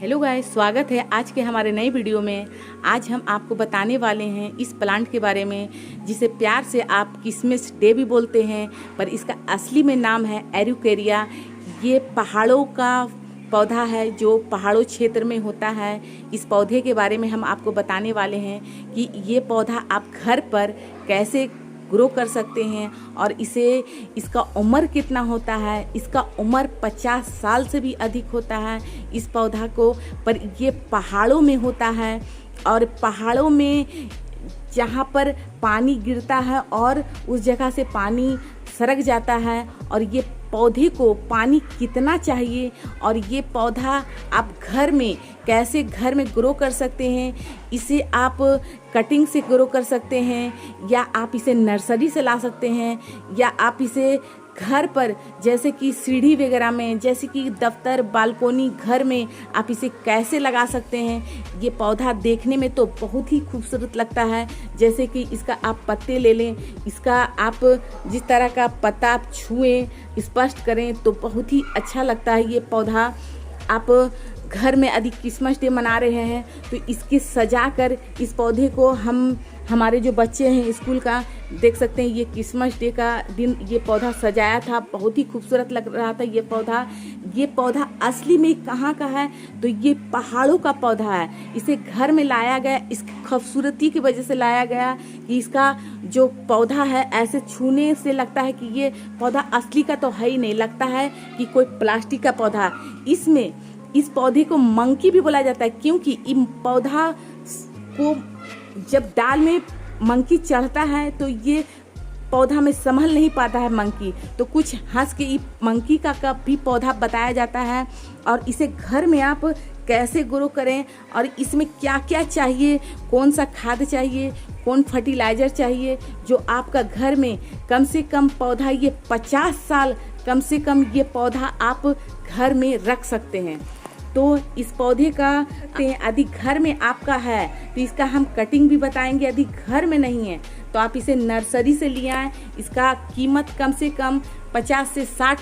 Hello guys, स्वागत है आज के हमारे नए वीडियो में। आज हम आपको बताने वाले हैं इस प्लांट के बारे में जिसे प्यार से आप किसमिस डे भी बोलते हैं, पर इसका असली में नाम है एरुकेरिया। ये पहाड़ों का पौधा है जो पहाड़ों क्षेत्र में होता है। इस पौधे के बारे में हम आपको बताने वाले हैं कि ये पौधा आप घर पर कैसे ग्रो कर सकते हैं और इसका उम्र कितना होता है। इसका उम्र 50 साल से भी अधिक होता है इस पौधा को, पर ये पहाड़ों में होता है और पहाड़ों में जहाँ पर पानी गिरता है और उस जगह से पानी सरक जाता है और ये पौधे को पानी कितना चाहिए और ये पौधा आप घर में कैसे घर में ग्रो कर सकते हैं। इसे आप कटिंग से ग्रो कर सकते हैं या आप इसे नर्सरी से ला सकते हैं या आप इसे घर पर जैसे कि सीढ़ी वगैरह में, जैसे कि दफ्तर, बालकोनी, घर में आप इसे कैसे लगा सकते हैं। ये पौधा देखने में तो बहुत ही खूबसूरत लगता है। जैसे कि इसका आप पत्ते ले लें, इसका आप जिस तरह का पत्ता आप छुएं, स्पष्ट करें तो बहुत ही अच्छा लगता है। ये पौधा आप घर में यदि क्रिसमस डे मना रहे हैं तो इसके सजा कर इस पौधे को हमारे जो बच्चे हैं स्कूल का देख सकते हैं। ये क्रिसमस डे का दिन ये पौधा सजाया था, बहुत ही खूबसूरत लग रहा था ये पौधा असली में कहाँ का है तो ये पहाड़ों का पौधा है। इसे घर में लाया गया इसकी खूबसूरती की वजह से लाया गया कि इसका जो पौधा है ऐसे छूने से लगता है कि ये पौधा असली का तो है ही नहीं, लगता है कि कोई प्लास्टिक का पौधा। इस पौधे को मंकी भी बोला जाता है क्योंकि इन पौधा को जब डाल में मंकी चढ़ता है तो ये पौधा में संभल नहीं पाता है मंकी, तो कुछ हंस के मंकी का भी पौधा बताया जाता है। और इसे घर में आप कैसे ग्रो करें और इसमें क्या क्या चाहिए, कौन सा खाद चाहिए, कौन फर्टिलाइज़र चाहिए, जो आपका घर में कम से कम पौधा ये 50 साल कम से कम ये पौधा आप घर में रख सकते हैं। तो इस पौधे का यदि घर में आपका है तो इसका हम कटिंग भी बताएंगे। यदि घर में नहीं है तो आप इसे नर्सरी से ले आएँ। इसका कीमत कम से कम 50 से 60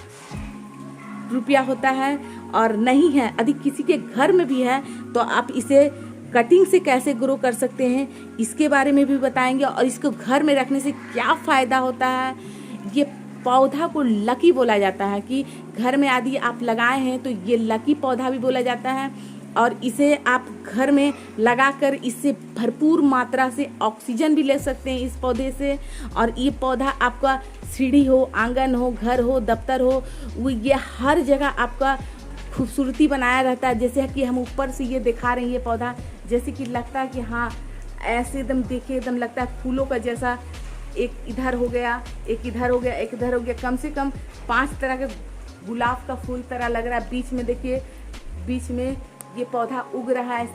रुपया होता है और नहीं है यदि किसी के घर में भी है तो आप इसे कटिंग से कैसे ग्रो कर सकते हैं इसके बारे में भी बताएंगे और इसको घर में रखने से क्या फ़ायदा होता है। ये पौधा को लकी बोला जाता है कि घर में यदि आप लगाए हैं तो ये लकी पौधा भी बोला जाता है और इसे आप घर में लगाकर इससे भरपूर मात्रा से ऑक्सीजन भी ले सकते हैं इस पौधे से। और ये पौधा आपका सीढ़ी हो, आंगन हो, घर हो, दफ्तर हो, वो ये हर जगह आपका खूबसूरती बनाया रहता है। जैसे कि हम ऊपर से ये दिखा रहे हैं ये पौधा, जैसे कि लगता है कि हाँ ऐसे एकदम देखिए एकदम लगता है फूलों का जैसा, एक इधर हो गया, एक इधर हो गया, एक इधर हो गया, कम से कम 5 तरह के गुलाब का फूल तरह लग रहा है। बीच में देखिए, बीच में ये पौधा उग रहा है,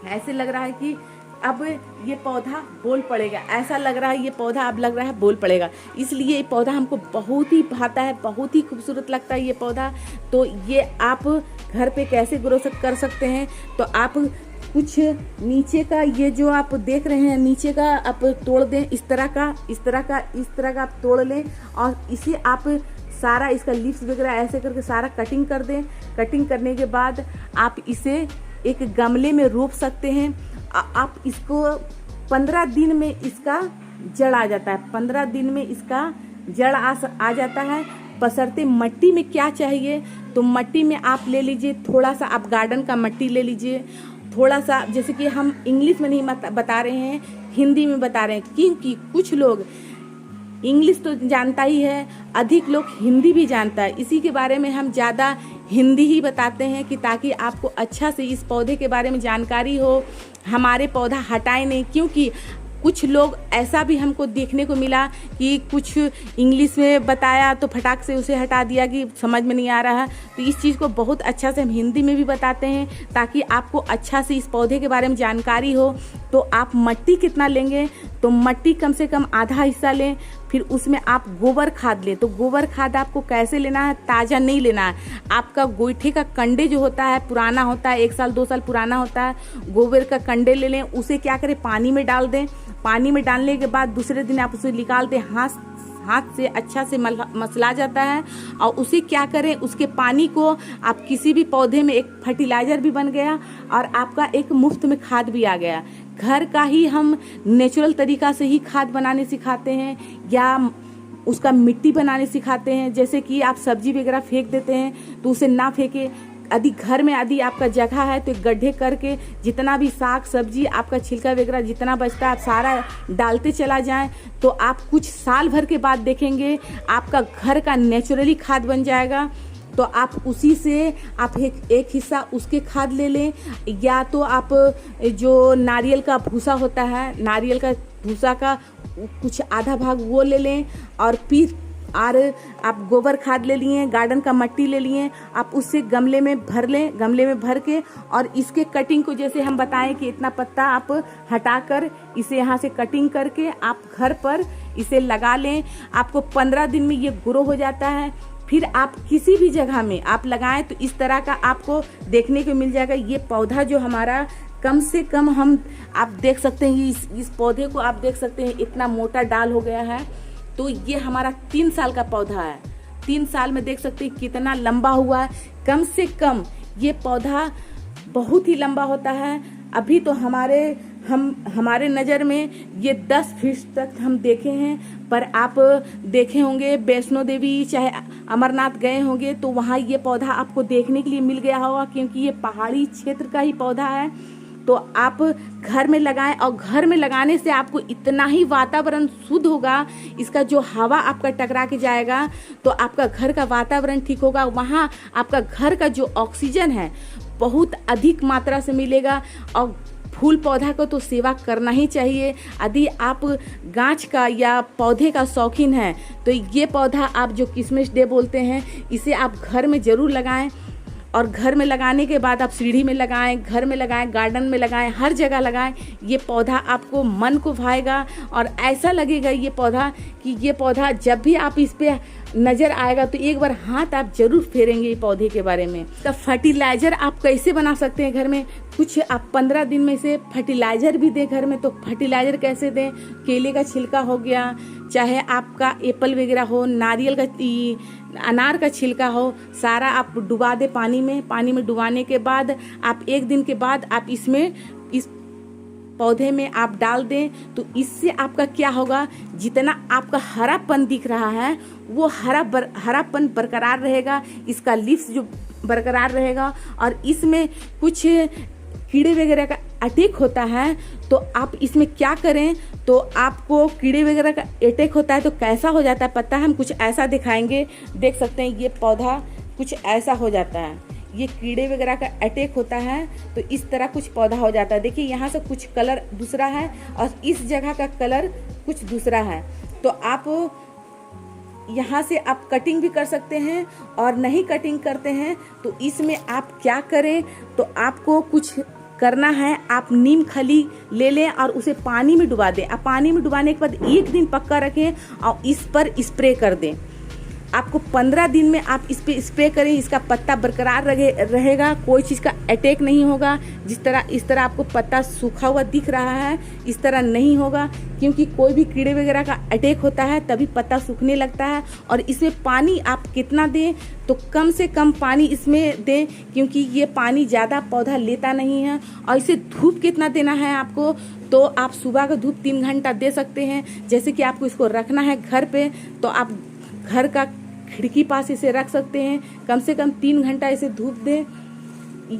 ऐसे लग रहा है कि अब ये पौधा बोल पड़ेगा, ऐसा लग रहा है ये पौधा अब लग रहा है बोल पड़ेगा। इसलिए ये पौधा हमको बहुत ही भाता है, बहुत ही खूबसूरत लगता है ये पौधा। तो ये आप घर पे कैसे ग्रो कर सकते हैं, तो आप कुछ नीचे का ये जो आप देख रहे हैं नीचे का आप तोड़ दें, इस तरह का आप तोड़ लें और इसे आप सारा इसका लीव्स वगैरह ऐसे करके सारा कटिंग कर दें। कटिंग करने के बाद आप इसे एक गमले में रोप सकते हैं। आप इसको 15 दिन में इसका जड़ आ जाता है, 15 दिन में इसका जड़ आ जाता है। बशर्ते मट्टी में क्या चाहिए तो मट्टी में आप ले लीजिए, थोड़ा सा आप गार्डन का मट्टी ले लीजिए, थोड़ा सा, जैसे कि हम इंग्लिश में नहीं बता रहे हैं, हिंदी में बता रहे हैं क्योंकि कुछ लोग इंग्लिश तो जानता ही है, अधिक लोग हिंदी भी जानता है। इसी के बारे में हम ज़्यादा हिंदी ही बताते हैं कि ताकि आपको अच्छा से इस पौधे के बारे में जानकारी हो, हमारे पौधा हटाए नहीं। क्योंकि कुछ लोग ऐसा भी हमको देखने को मिला कि कुछ इंग्लिश में बताया तो फटाक से उसे हटा दिया कि समझ में नहीं आ रहा है। तो इस चीज़ को बहुत अच्छा से हम हिंदी में भी बताते हैं ताकि आपको अच्छा से इस पौधे के बारे में जानकारी हो। तो आप मट्टी कितना लेंगे तो मट्टी कम से कम आधा हिस्सा लें, फिर उसमें आप गोबर खाद लें। तो गोबर खाद आपको कैसे लेना है, ताज़ा नहीं लेना है। आपका गोईठे का कंडे जो होता है पुराना होता है, 1 साल 2 साल पुराना होता है, गोबर का कंडे ले लें, उसे क्या करें पानी में डाल दें। पानी में डालने के बाद दूसरे दिन आप उसे निकाल दें, हाथ से अच्छा से मसला जाता है। और उसे क्या करें, उसके पानी को आप किसी भी पौधे में एक फर्टिलाइज़र भी बन गया और आपका एक मुफ्त में खाद भी आ गया। घर का ही हम नेचुरल तरीका से ही खाद बनाने सिखाते हैं या उसका मिट्टी बनाने सिखाते हैं। जैसे कि आप सब्जी वगैरह फेंक देते हैं तो उसे ना फेंके, यदि घर में यदि आपका जगह है तो गड्ढे करके जितना भी साग सब्जी आपका छिलका वगैरह जितना बचता है आप सारा डालते चला जाएं, तो आप कुछ साल भर के बाद देखेंगे आपका घर का नेचुरली खाद बन जाएगा। तो आप उसी से आप एक हिस्सा उसके खाद ले लें, या तो आप जो नारियल का भूसा होता है, नारियल का भूसा का कुछ आधा भाग वो ले लें, और फिर आप गोबर खाद ले लिए, गार्डन का मिट्टी ले लिए, आप उससे गमले में भर लें। गमले में भर के और इसके कटिंग को जैसे हम बताएं कि इतना पत्ता आप हटाकर इसे यहाँ से कटिंग करके आप घर पर इसे लगा लें। आपको 15 दिन में ये ग्रो हो जाता है। फिर आप किसी भी जगह में आप लगाएं तो इस तरह का आपको देखने को मिल जाएगा। ये पौधा जो हमारा कम से कम आप देख सकते हैं, इस पौधे को आप देख सकते हैं इतना मोटा डाल हो गया है। तो ये हमारा 3 साल का पौधा है। 3 साल में देख सकते हैं कितना लंबा हुआ है। कम से कम ये पौधा बहुत ही लंबा होता है। अभी तो हमारे नज़र में ये 10 फीट तक हम देखे हैं, पर आप देखे होंगे वैष्णो देवी चाहे अमरनाथ गए होंगे तो वहाँ ये पौधा आपको देखने के लिए मिल गया होगा, क्योंकि ये पहाड़ी क्षेत्र का ही पौधा है। तो आप घर में लगाएं, और घर में लगाने से आपको इतना ही वातावरण शुद्ध होगा, इसका जो हवा आपका टकरा के जाएगा तो आपका घर का वातावरण ठीक होगा। वहाँ आपका घर का जो ऑक्सीजन है बहुत अधिक मात्रा से मिलेगा। और फूल पौधा को तो सेवा करना ही चाहिए। यदि आप गाछ का या पौधे का शौकीन हैं तो ये पौधा आप जो किशमिश डे बोलते हैं इसे आप घर में ज़रूर लगाएं। और घर में लगाने के बाद आप सीढ़ी में लगाएं, घर में लगाएं, गार्डन में लगाएं, हर जगह लगाएं। ये पौधा आपको मन को भाएगा और ऐसा लगेगा ये पौधा कि ये पौधा जब भी आप इस पे नज़र आएगा तो एक बार हाथ आप जरूर फेरेंगे ये पौधे के बारे में। तो फर्टिलाइज़र आप कैसे बना सकते हैं घर में, कुछ आप 15 दिन में से फर्टिलाइज़र भी दें घर में। तो फर्टिलाइज़र कैसे दें, केले का छिलका हो गया, चाहे आपका एप्पल वगैरह हो, नारियल का अनार का छिलका हो, सारा आप डुबा दें पानी में डुबाने के बाद आप 1 दिन के बाद आप इस पौधे में आप डाल दें। तो इससे आपका क्या होगा, जितना आपका हरापन दिख रहा है वो हरापन बरकरार रहेगा, इसका लीव्स जो बरकरार रहेगा। और इसमें कुछ कीड़े वगैरह का अटैक होता है तो आप इसमें क्या करें, तो आपको कीड़े वगैरह का अटैक होता है तो कैसा हो जाता है पता है, हम कुछ ऐसा दिखाएंगे। देख सकते हैं ये पौधा कुछ ऐसा हो जाता है, ये कीड़े वगैरह का अटैक होता है तो इस तरह कुछ पौधा हो जाता है। देखिए यहाँ से कुछ कलर दूसरा है और इस जगह का कलर कुछ दूसरा है। तो आप यहाँ से आप कटिंग भी कर सकते हैं, और नहीं कटिंग करते हैं तो इसमें आप क्या करें, तो आपको कुछ करना है, आप नीम खली ले लें और उसे पानी में डुबा दें। आप पानी में डुबाने के बाद 1 दिन पक्का रखें और इस पर स्प्रे कर दें। आपको 15 दिन में आप इस पे स्प्रे करें, इसका पत्ता बरकरार रहेगा, कोई चीज़ का अटैक नहीं होगा। इस तरह आपको पत्ता सूखा हुआ दिख रहा है इस तरह नहीं होगा, क्योंकि कोई भी कीड़े वगैरह का अटैक होता है तभी पत्ता सूखने लगता है। और इसमें पानी आप कितना दें, तो कम से कम पानी इसमें दें, क्योंकि ये पानी ज़्यादा पौधा लेता नहीं है। और इसे धूप कितना देना है आपको, तो आप सुबह का धूप 3 घंटा दे सकते हैं। जैसे कि आपको इसको रखना है घर पे तो आप घर का खिड़की पास इसे रख सकते हैं, कम से कम 3 घंटा इसे धूप दें।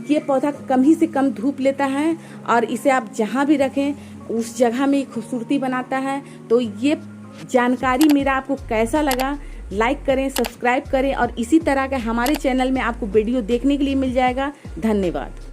ये पौधा कम ही से कम धूप लेता है और इसे आप जहाँ भी रखें उस जगह में खूबसूरती बनाता है। तो ये जानकारी मेरा आपको कैसा लगा, लाइक करें, सब्सक्राइब करें, और इसी तरह का हमारे चैनल में आपको वीडियो देखने के लिए मिल जाएगा। धन्यवाद।